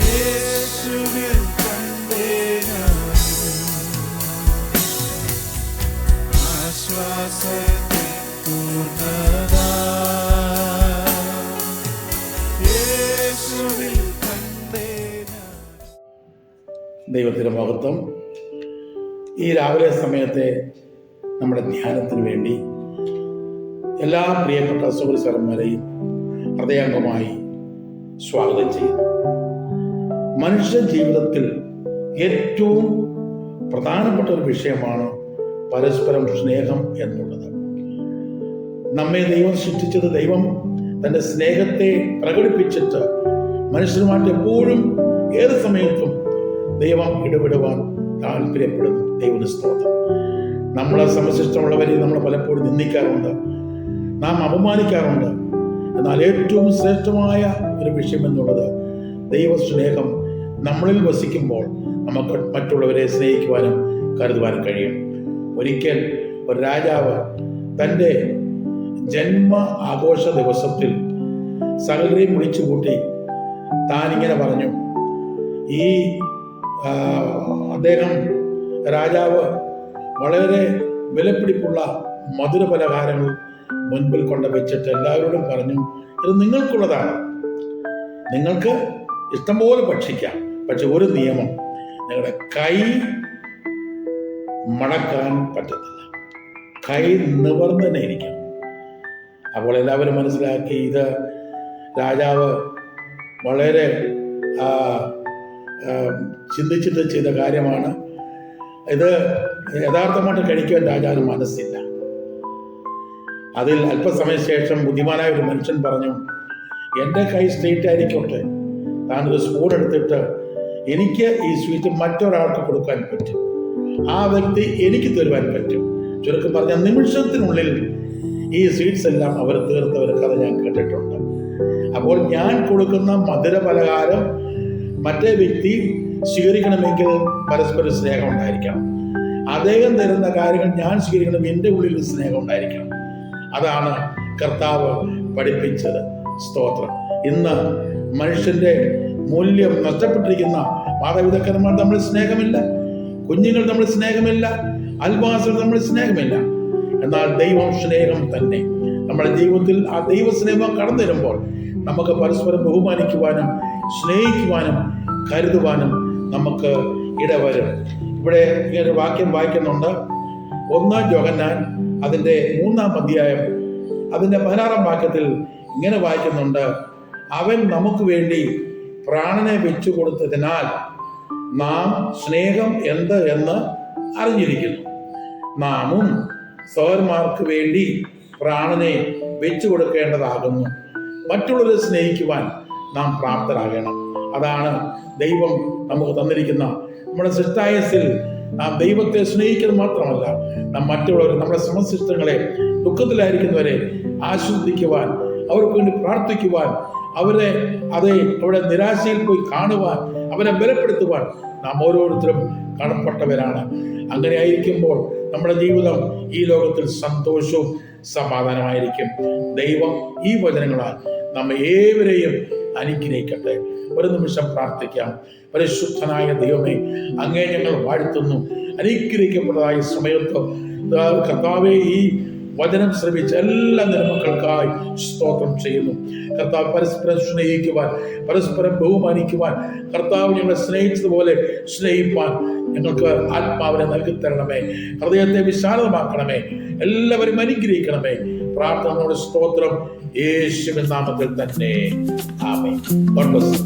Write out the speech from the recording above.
യേശുവിൽ കണ്ടേ ആശ്വാസത്തെ പൂർണ്ണത. യേശുവിൽ കണ്ടേ. ദൈവത്തിൻ്റെ മഹത്വം. ഈ രാവിലെ സമയത്തെ നമ്മുടെ ധ്യാനത്തിന് വേണ്ടി എല്ലാ പ്രിയപ്പെട്ട സുഹൃത്തുക്കളെയും ഹൃദയാംഗമായി സ്വാഗതം ചെയ്യുന്നു. മനുഷ്യ ജീവിതത്തിൽ ഏറ്റവും പ്രധാനപ്പെട്ട ഒരു വിഷയമാണ് പരസ്പരം സ്നേഹം എന്നുള്ളത്. നമ്മെ ദൈവം സൃഷ്ടിച്ചത് ദൈവം തൻ്റെ സ്നേഹത്തെ പ്രകടിപ്പിച്ചിട്ട് മനുഷ്യരുമായിട്ട് എപ്പോഴും ഏത് സമയത്തും ദൈവം ഇടപെടുവാൻ താല്പര്യപ്പെടുന്നു. ദൈവത്തിന് സ്തോത്രം. നമ്മളെ സമശിഷ്ടമുള്ളവരെ നമ്മൾ പലപ്പോഴും നിന്ദിക്കാറുണ്ട്, നാം അപമാനിക്കാറുണ്ട്. എന്നാൽ ഏറ്റവും ശ്രേഷ്ഠമായ ഒരു വിഷയം എന്നുള്ളത് ദൈവസ്നേഹം നമ്മളിൽ വസിക്കുമ്പോൾ നമുക്ക് മറ്റുള്ളവരെ സ്നേഹിക്കുവാനും കരുതുവാനും കഴിയും. ഒരിക്കൽ ഒരു രാജാവ് തൻ്റെ ജന്മ ആഘോഷ ദിവസത്തിൽ സകലരെയും വിളിച്ചു കൂട്ടി താനിങ്ങനെ പറഞ്ഞു. ഈ അദ്ദേഹം രാജാവ് വളരെ വിലപിടിപ്പുള്ള മധുര പലഹാരങ്ങൾ മുൻപിൽ കൊണ്ട് വെച്ചിട്ട് എല്ലാവരോടും പറഞ്ഞു, ഇത് നിങ്ങൾക്കുള്ളതാണ്, നിങ്ങൾക്ക് ഇഷ്ടംപോലെ ഭക്ഷിക്കാം. പക്ഷെ ഒരു നിയമം, നിങ്ങളുടെ കൈ മടക്കാൻ പറ്റത്തില്ല, കൈ നിവർന്ന് തന്നെ ഇരിക്കണം. അപ്പോൾ എല്ലാവരും മനസ്സിലാക്കി ഇത് രാജാവ് വളരെ ചിന്തിച്ചിട്ട് ചെയ്ത കാര്യമാണ്. ഇത് യഥാർത്ഥമായിട്ട് കഴിക്കുവാൻ രാജാവിന് മനസ്സില്ല. അതിൽ അല്പസമയ ശേഷം ബുദ്ധിമാനായ ഒരു മനുഷ്യൻ പറഞ്ഞു, എൻ്റെ കൈ സ്ട്രെയിറ്റ് ആയിരിക്കട്ടെ, താനൊരു സ്പൂൺ എടുത്തിട്ട് എനിക്ക് ഈ സ്വീറ്റ് മറ്റൊരാൾക്ക് കൊടുക്കാൻ പറ്റും, ആ വ്യക്തി എനിക്ക് തരുവാൻ പറ്റും. ചുരുക്കം പറഞ്ഞ നിമിഷത്തിനുള്ളിൽ ഈ സ്വീറ്റ്സ് എല്ലാം അവർ തീർത്ത ഒരു കഥ ഞാൻ കേട്ടിട്ടുണ്ട്. അപ്പോൾ ഞാൻ കൊടുക്കുന്ന മധുര പലഹാരം മറ്റേ വ്യക്തി സ്വീകരിക്കണമെങ്കിൽ പരസ്പര സ്നേഹം ഉണ്ടായിരിക്കണം. അദ്ദേഹം തരുന്ന കാര്യങ്ങൾ ഞാൻ സ്വീകരിക്കണം, എൻ്റെ ഉള്ളിൽ സ്നേഹം ഉണ്ടായിരിക്കണം. അതാണ് കർത്താവ് പഠിപ്പിച്ചത്. സ്തോത്രം. ഇന്ന് മനുഷ്യന്റെ മൂല്യം നഷ്ടപ്പെട്ടിരിക്കുന്ന മാതാപിതാക്കന്മാർ തമ്മിൽ സ്നേഹമില്ല, കുഞ്ഞുങ്ങൾ തമ്മിൽ സ്നേഹമില്ല, അയൽവാസികൾ തമ്മിൽ സ്നേഹമില്ല. എന്നാൽ ദൈവം സ്നേഹം തന്നെ. നമ്മുടെ ജീവിതത്തിൽ ആ ദൈവസ്നേഹം കടന്നു വരുമ്പോൾ നമുക്ക് പരസ്പരം ബഹുമാനിക്കുവാനും സ്നേഹിക്കുവാനും കരുതുവാനും നമുക്ക് ഇടവരും. ഇവിടെ ഇങ്ങനെ വാക്യം വായിക്കുന്നുണ്ട്. 1 യോഹന്നാൻ അതിൻ്റെ 3-ാം അധ്യായം അതിൻ്റെ 16-ാം വാക്യത്തിൽ ഇങ്ങനെ വായിക്കുന്നുണ്ട്, അവൻ നമുക്ക് വേണ്ടി പ്രാണനെ വെച്ചു കൊടുത്തതിനാൽ നാം സ്നേഹം എന്ത് എന്ന് അറിഞ്ഞിരിക്കുന്നു. നാമും സഹോദരന്മാർക്ക് വേണ്ടി പ്രാണനെ വെച്ചു കൊടുക്കേണ്ടതാകുന്നു. മറ്റുള്ളവരെ സ്നേഹിക്കുവാൻ നാം പ്രാപ്തരാകണം. അതാണ് ദൈവം നമുക്ക് തന്നിരിക്കുന്ന നമ്മുടെ സൃഷ്ടായസിൽ. നാം ദൈവത്തെ സ്നേഹിക്കുന്നത് മാത്രമല്ല, നാം മറ്റുള്ളവർ, നമ്മുടെ സമശിഷ്ടങ്ങളെ, ദുഃഖത്തിലായിരിക്കുന്നവരെ ആശ്വസിപ്പിക്കുവാൻ, അവർക്ക് വേണ്ടി പ്രാർത്ഥിക്കുവാൻ, അവരെ അവിടെ നിരാശയിൽ പോയി കാണുവാൻ, അവരെ ബലപ്പെടുത്തുവാൻ നാം ഓരോരുത്തരും കടപ്പെട്ടവരാണ്. അങ്ങനെ ആയിരിക്കുമ്പോൾ നമ്മുടെ ജീവിതം ഈ ലോകത്തിൽ സന്തോഷവും സമാധാനമായിരിക്കും. ദൈവം ഈ വചനങ്ങളാൽ നമ്മെ ഏവരെയും അനുഗ്രഹിക്കട്ടെ. ഒരു നിമിഷം പ്രാർത്ഥിക്കാം. പരിശുദ്ധനായ ദൈവമേ, അങ്ങേ ഞങ്ങൾ വാഴ്ത്തുന്നു. അനുഗ്രഹിക്കപ്പെട്ടതായ സമയത്ത് കർത്താവേ, ഈ വചനം ശ്രമിച്ച എല്ലാ നിയമക്കൾക്കായി സ്തോത്രം ചെയ്യുന്നു. കർത്താവ് പരസ്പരം സ്നേഹിക്കുവാൻ, പരസ്പരം ബഹുമാനിക്കുവാൻ, കർത്താവ് ഞങ്ങളെ സ്നേഹിച്ചതുപോലെ സ്നേഹിപ്പാൻ ഞങ്ങൾക്ക് ആത്മാവിനെ നൽകി തരണമേ. ഹൃദയത്തെ വിശാലമാക്കണമേ. എല്ലാവരും അനുഗ്രഹിക്കണമേ. പ്രാർത്ഥനയോട് സ്തോത്രം യേശുവിൻ നാമത്തിൽ തന്നെ. ആമേൻ. God bless.